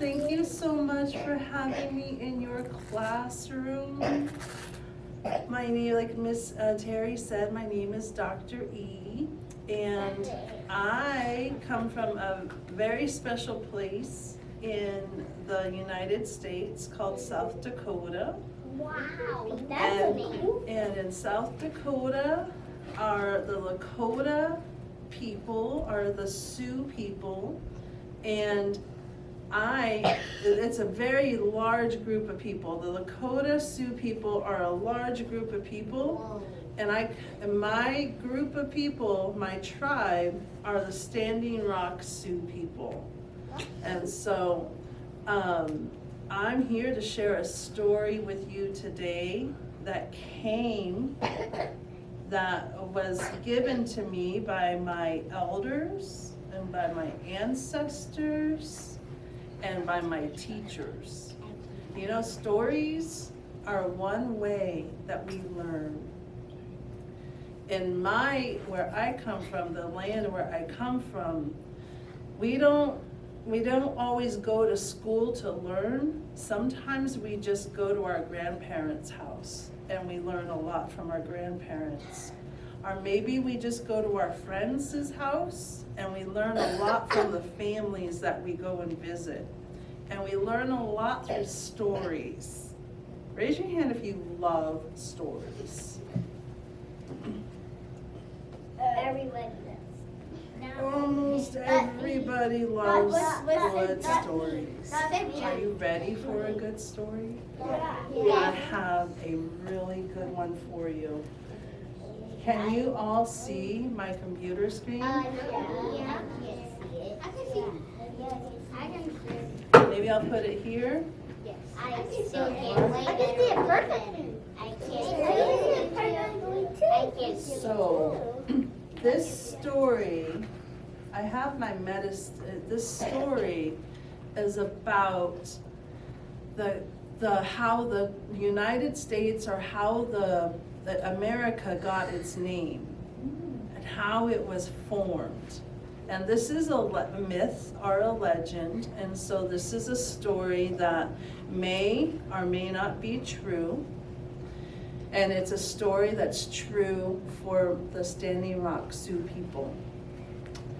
thank you so much for having me in your classroom. My name, like Miss Tere said, my name is Dr. E, and I come from a very special place in the United States called South Dakota. Wow, that's amazing. And in South Dakota are the Lakota people, are the Sioux people, and it's a very large group of people. The Lakota Sioux people are a large group of people, and my group of people, my tribe, are the Standing Rock Sioux people. And so I'm here to share a story with you today that was given to me by my elders and by my ancestors and by my teachers. You know, stories are one way that we learn. In where I come from, the land where I come from, we don't always go to school to learn. Sometimes we just go to our grandparents' house and we learn a lot from our grandparents. Or maybe we just go to our friends' house and we learn a lot from the families that we go and visit. And we learn a lot through stories. Raise your hand if you love stories. Everybody does. Almost everybody loves good stories. Are you ready for a good story? I have a really good one for you. Can you all see my computer screen? Yeah. I can see it. I can see it. Maybe I'll put it here. Yes. I still can't wait. I can see it perfectly. I can't see it perfectly too. I can see it. So, this story, I have my this story is about how the United States, or how America got its name and how it was formed. And this is a myth or a legend, and so this is a story that may or may not be true. And it's a story that's true for the Standing Rock Sioux people.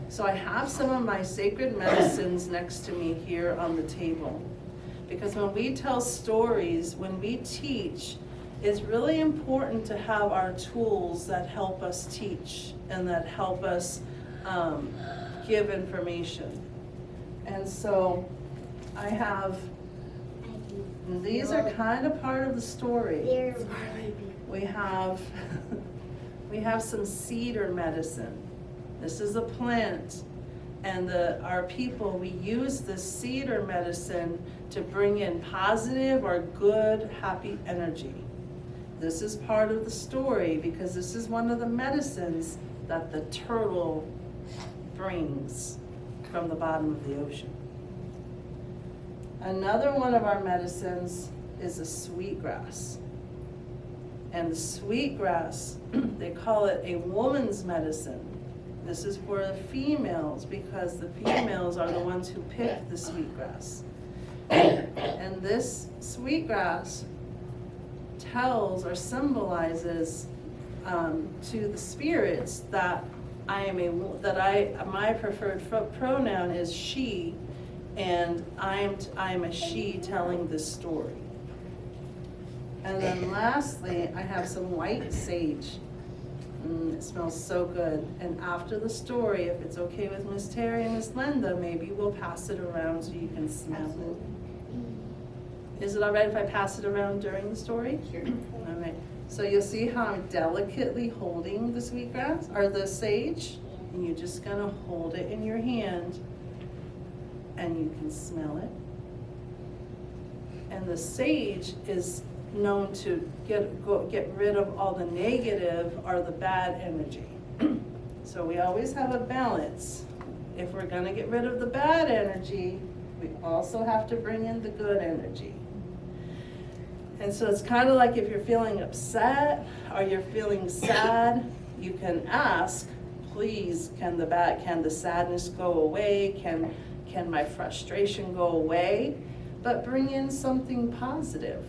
So I have some of my sacred medicines next to me here on the table. Because when we tell stories, when we teach, it's really important to have our tools that help us teach and that help us give information. And so I have, these are kind of part of the story. We have some cedar medicine. This is a plant, and our people, we use this cedar medicine to bring in positive or good, happy energy. This is part of the story because this is one of the medicines that the turtle brings from the bottom of the ocean. Another one of our medicines is the sweetgrass. And the sweetgrass, they call it a woman's medicine. This is for the females because the females are the ones who pick the sweetgrass. And this sweetgrass tells or symbolizes to the spirits that my preferred pronoun is she, and I'm a she telling this story. And then lastly, I have some white sage. It smells so good. And after the story, if it's okay with Miss Tere and Miss Linda, maybe we'll pass it around so you can smell it. Is it all right if I pass it around during the story? Sure. All right. So you'll see how I'm delicately holding the sweetgrass, or the sage, and you're just gonna hold it in your hand, and you can smell it. And the sage is known to get rid of all the negative or the bad energy. So we always have a balance. If we're gonna get rid of the bad energy, we also have to bring in the good energy. And so it's kind of like if you're feeling upset or you're feeling sad, you can ask, please, can the sadness go away? Can my frustration go away? But bring in something positive.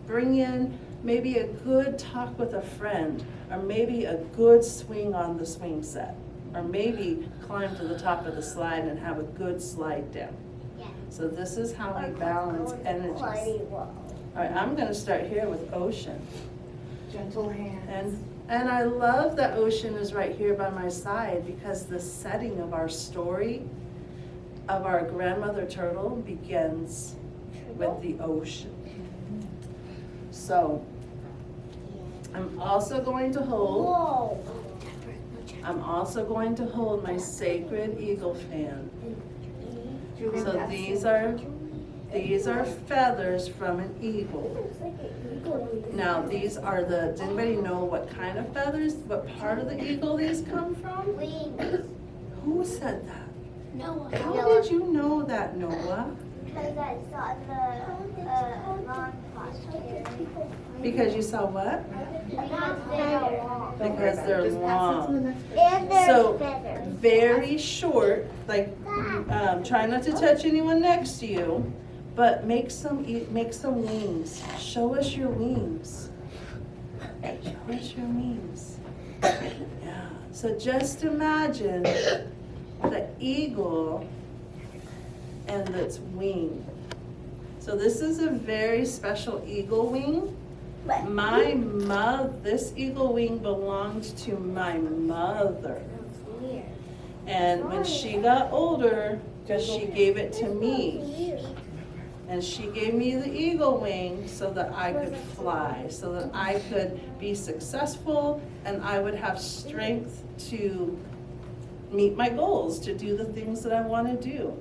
Bring in maybe a good talk with a friend, or maybe a good swing on the swing set, or maybe climb to the top of the slide and have a good slide down. Yeah. So this is how we balance energies. All right, I'm gonna start here with ocean. Gentle hands. And I love that ocean is right here by my side, because the setting of our story of our grandmother turtle begins with the ocean. So I'm also going to hold my sacred eagle fan. So these are feathers from an eagle. Now these are does anybody know what kind of feathers, what part of the eagle these come from? Wings. Who said that? Noah. How did you know that, Noah? Because I saw the long posture. Because you saw what? Because they're long. Because they're Just pass it to the long. next person. And they're So feathers. very short, like try not to touch anyone next to you, but make some wings. Show us your wings. Show us your wings. Yeah. So just imagine the eagle and its wing. So this is a very special eagle wing. This eagle wing belonged to my mother. And when she got older, she gave it to me. And she gave me the eagle wing so that I could fly, so that I could be successful and I would have strength to meet my goals, to do the things that I want to do.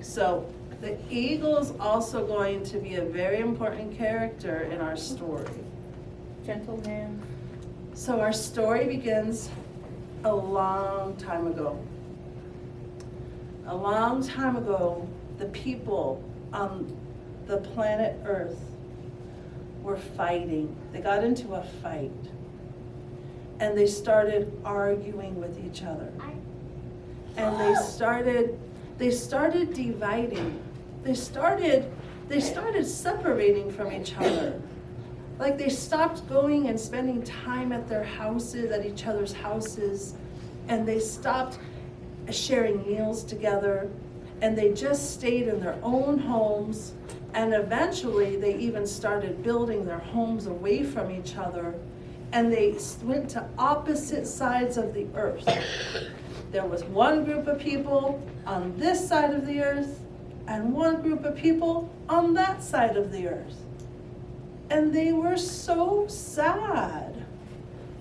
So the eagle is also going to be a very important character in our story. Gentle hands. So our story begins a long time ago. A long time ago, the people on the planet Earth were fighting. They got into a fight. And they started arguing with each other. And they started dividing. They started separating from each other. Like they stopped going and spending time at their houses, at each other's houses, and they stopped sharing meals together, and they just stayed in their own homes, and eventually they even started building their homes away from each other, and they went to opposite sides of the earth. There was one group of people on this side of the earth, and one group of people on that side of the earth. And they were so sad.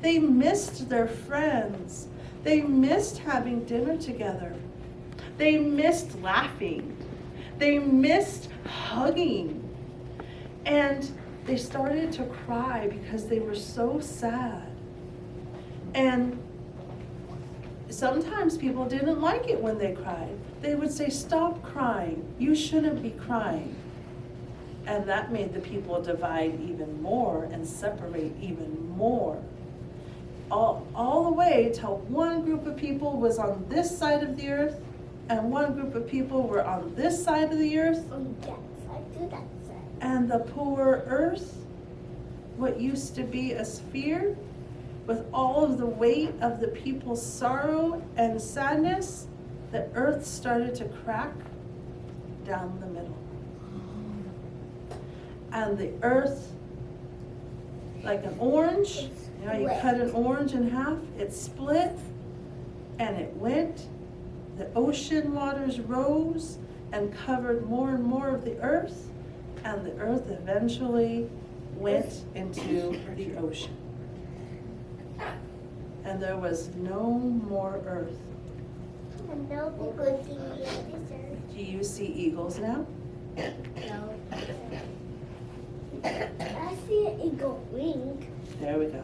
They missed their friends. They missed having dinner together. They missed laughing. They missed hugging. And they started to cry because they were so sad. And sometimes people didn't like it when they cried. They would say, "Stop crying. You shouldn't be crying." And that made the people divide even more and separate even more. All the way till one group of people was on this side of the earth and one group of people were on this side of the earth. And the poor earth, what used to be a sphere, with all of the weight of the people's sorrow and sadness, the earth started to crack down the middle. And the earth, like an orange, you know, you cut an orange in half, it split, and it went. The ocean waters rose and covered more and more of the earth, and the earth eventually went into the ocean. And there was no more earth. Do you see eagles now? No. I see an eagle wing. There we go.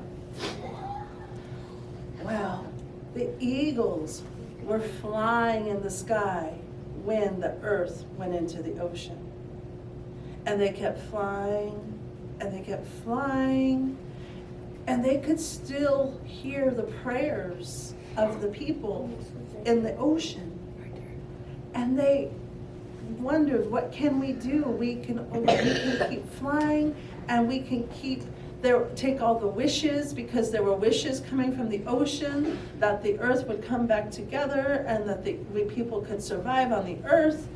Well, the eagles were flying in the sky when the earth went into the ocean. And they kept flying, and they kept flying, and they could still hear the prayers of the people in the ocean. And they wondered, what can we do? We can keep flying, and we can take all the wishes, because there were wishes coming from the ocean that the earth would come back together and that we people could survive on the earth.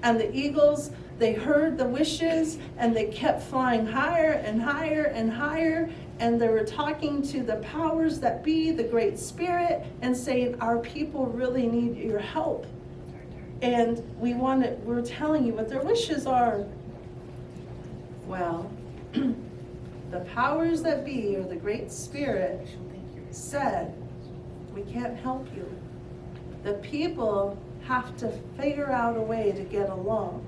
And the eagles, they heard the wishes and they kept flying higher and higher and higher. And they were talking to the powers that be, the Great Spirit, and saying, our people really need your help. And we're telling you what their wishes are. Well, the powers that be, or the Great Spirit, said, we can't help you. The people have to figure out a way to get along.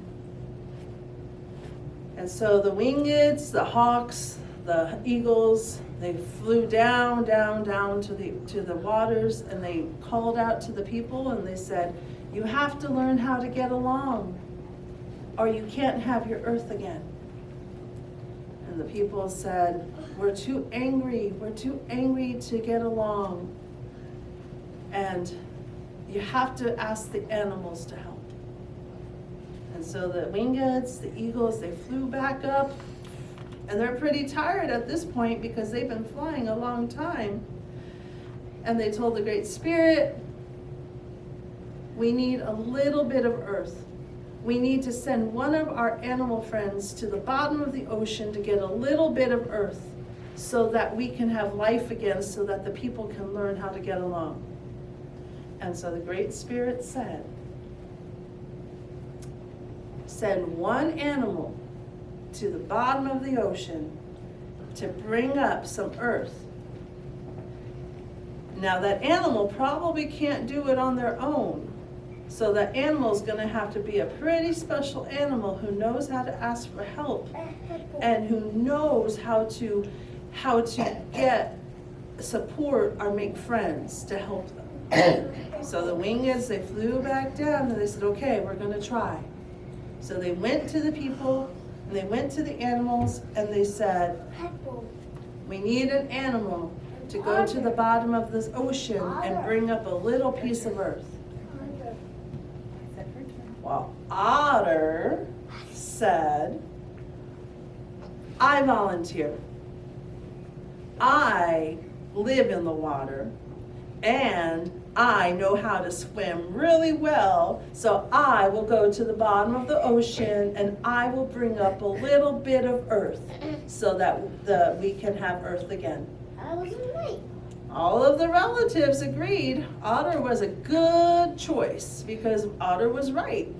And so the wingeds, the hawks, the eagles, they flew down to the waters, and they called out to the people, and they said, you have to learn how to get along, or you can't have your earth again. And the people said, we're too angry to get along. And you have to ask the animals to help. And so the wingeds, the eagles, they flew back up, and they're pretty tired at this point because they've been flying a long time. And they told the Great Spirit, we need a little bit of earth. We need to send one of our animal friends to the bottom of the ocean to get a little bit of earth so that we can have life again, so that the people can learn how to get along. And so the Great Spirit said, send one animal to the bottom of the ocean to bring up some earth. Now that animal probably can't do it on their own. So that animal's gonna have to be a pretty special animal who knows how to ask for help and who knows how to get support or make friends to help them. So the wingeds, they flew back down and they said, okay, we're gonna try. So they went to the people and they went to the animals and they said, we need an animal to go to the bottom of this ocean and bring up a little piece of earth. Well, Otter said, I volunteer. I live in the water and I know how to swim really well, so I will go to the bottom of the ocean and I will bring up a little bit of earth so that we can have earth again. I was right. All of the relatives agreed Otter was a good choice because Otter was right.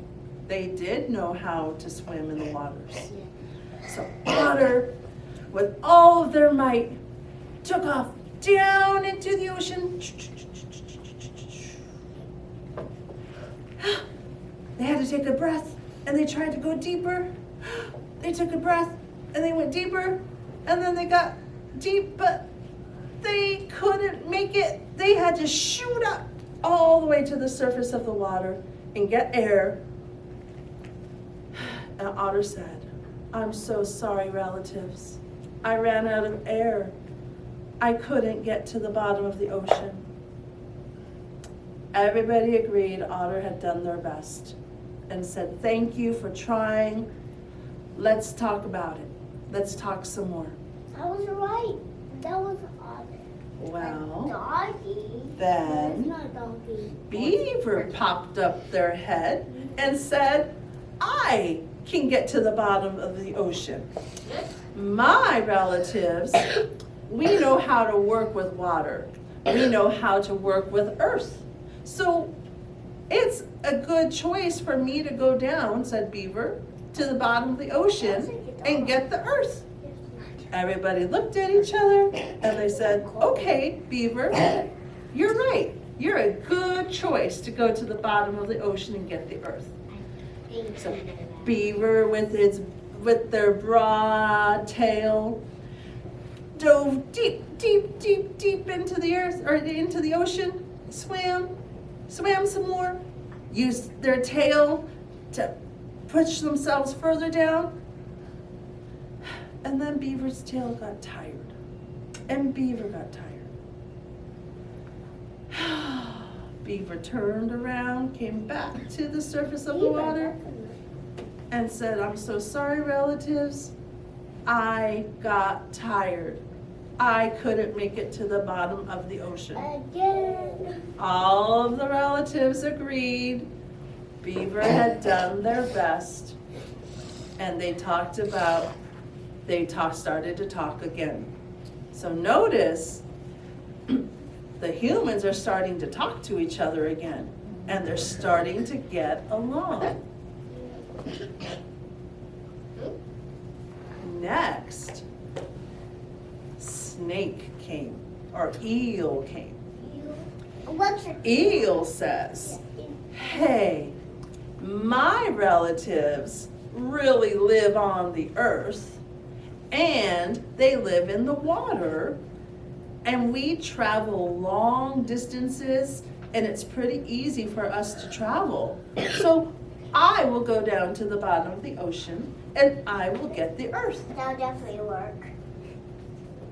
They did know how to swim in the waters. So Otter, with all of their might, took off down into the ocean. They had to take a breath and they tried to go deeper. They took a breath and they went deeper and then they got deep, but they couldn't make it. They had to shoot up all the way to the surface of the water and get air. And Otter said, I'm so sorry, relatives. I ran out of air. I couldn't get to the bottom of the ocean. Everybody agreed Otter had done their best and said, thank you for trying. Let's talk about it. Let's talk some more. I was right. That was Otter. Well, Doggy. then It's not doggy. Beaver popped up their head and said, I can get to the bottom of the ocean. My relatives, we know how to work with water. We know how to work with earth. So it's a good choice for me to go down, said Beaver, to the bottom of the ocean and get the earth. Everybody looked at each other and they said, okay, Beaver, you're right. You're a good choice to go to the bottom of the ocean and get the earth. So Beaver with their broad tail dove deep into the earth or into the ocean, swam some more, used their tail to push themselves further down. And then Beaver's tail got tired. And Beaver got tired. Beaver turned around, came back to the surface of the water, and said, I'm so sorry, relatives. I got tired. I couldn't make it to the bottom of the ocean. Again. All of the relatives agreed Beaver had done their best, and they started to talk again. So notice, the humans are starting to talk to each other again, and they're starting to get along. Next, snake came, or eel came. Eel says, hey, my relatives really live on the earth, and they live in the water, and we travel long distances, and it's pretty easy for us to travel. So I will go down to the bottom of the ocean, and I will get the earth. That'll definitely work.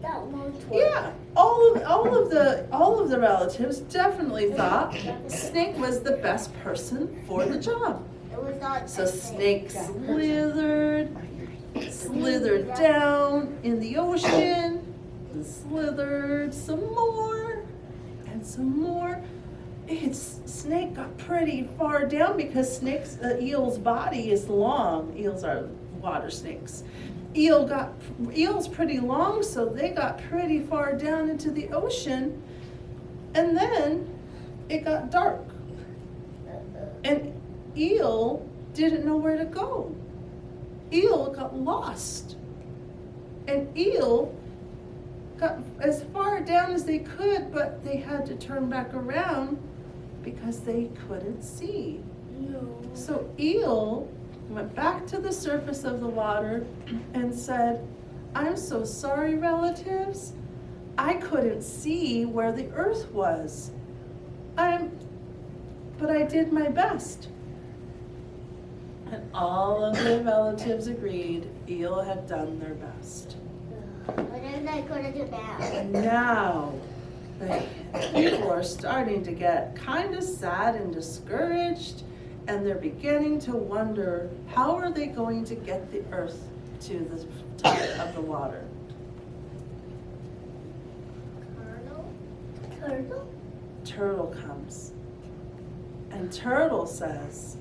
That won't work. Yeah, all of the relatives definitely thought Snake was the best person for the job. It was not So Snake slithered down in the ocean, and slithered some more, and some more. Snake got pretty far down because eel's body is long. Eels are water snakes. Eel's pretty long, so they got pretty far down into the ocean, and then it got dark. And eel didn't know where to go. Eel got lost. And eel got as far down as they could, but they had to turn back around because they couldn't see. No. So eel went back to the surface of the water and said, I'm so sorry, relatives. I couldn't see where the earth was. But I did my best. And all of the relatives agreed eel had done their best. What am I going to do now? And now the people are starting to get kind of sad and discouraged, and they're beginning to wonder, how are they going to get the earth to the top of the water? Turtle? Turtle comes. And Turtle says,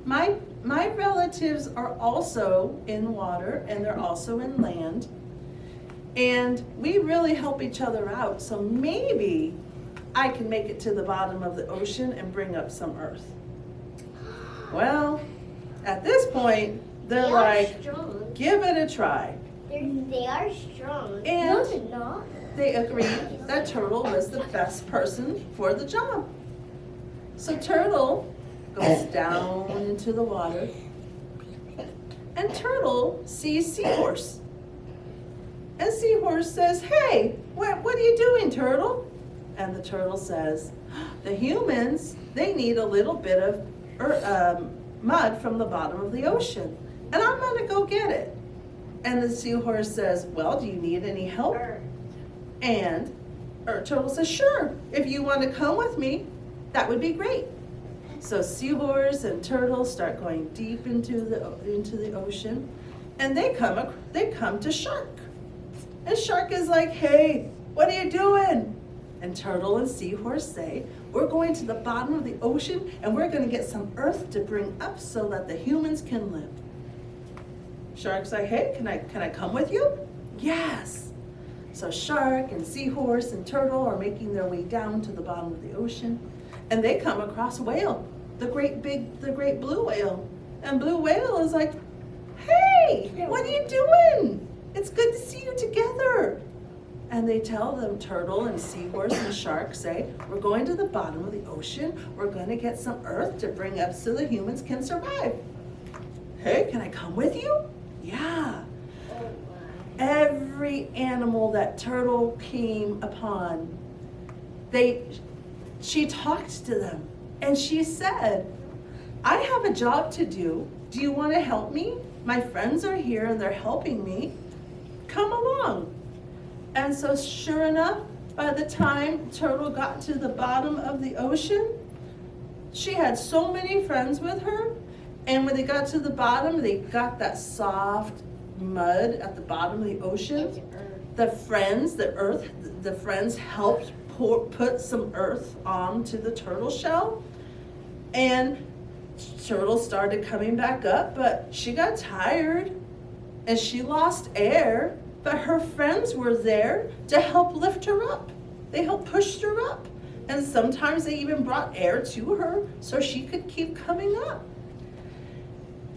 my relatives are also in water, and they're also in land, and we really help each other out, so maybe I can make it to the bottom of the ocean and bring up some earth. Well, at this point, they're like, strong. give it a try. They are strong. And no, they're not. They agreed that Turtle was the best person for the job. So Turtle goes down into the water, and Turtle sees Seahorse. And Seahorse says, hey, what are you doing, Turtle? And the turtle says, the humans, they need a little bit of mud from the bottom of the ocean, and I'm gonna go get it. And the Seahorse says, well, do you need any help? And Turtle says, sure, if you want to come with me, that would be great. So Seahorse and Turtle start going deep into the ocean, and they come to Shark. And Shark is like, hey, what are you doing? And Turtle and Seahorse say, we're going to the bottom of the ocean, and we're going to get some earth to bring up so that the humans can live. Shark's like, hey, can I come with you? Yes. So Shark and Seahorse and Turtle are making their way down to the bottom of the ocean, and they come across a whale, the great blue whale. And Blue Whale is like, hey, what are you doing? It's good to see you together. And they tell them, Turtle and Seahorse and Shark say, we're going to the bottom of the ocean. We're going to get some earth to bring up so the humans can survive. Hey, can I come with you? Yeah. Every animal that Turtle came upon, she talked to them, and she said, I have a job to do. Do you want to help me? My friends are here and they're helping me. Come along. And so sure enough, By the time Turtle got to the bottom of the ocean, she had so many friends with her, and when they got to the bottom, they got that soft mud at the bottom of the ocean. The friends helped put some earth onto the turtle shell, and Turtle started coming back up, but she got tired and she lost air, but her friends were there to help lift her up. They helped push her up, and sometimes they even brought air to her so she could keep coming up.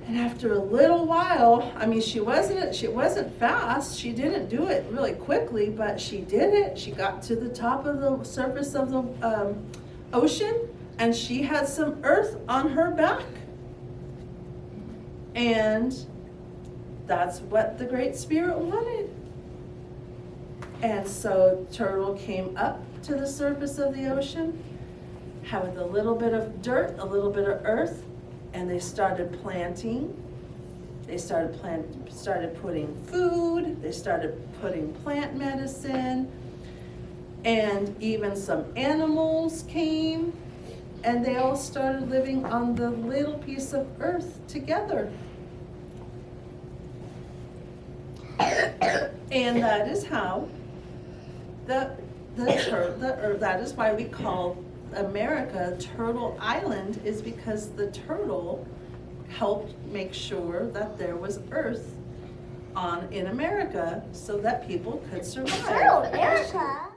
And after a little while, I mean, she wasn't fast. She didn't do it really quickly, but she did it. She got to the top of the surface of the ocean, and she had some earth on her back. And that's what the Great Spirit wanted. And so Turtle came up to the surface of the ocean, had a little bit of dirt, a little bit of earth, and they started planting. They started putting food. They started putting plant medicine, and even some animals came, and they all started living on the little piece of earth together. And that is how that is why we call America Turtle Island, is because the turtle helped make sure that there was earth in America so that people could survive. Turtle America.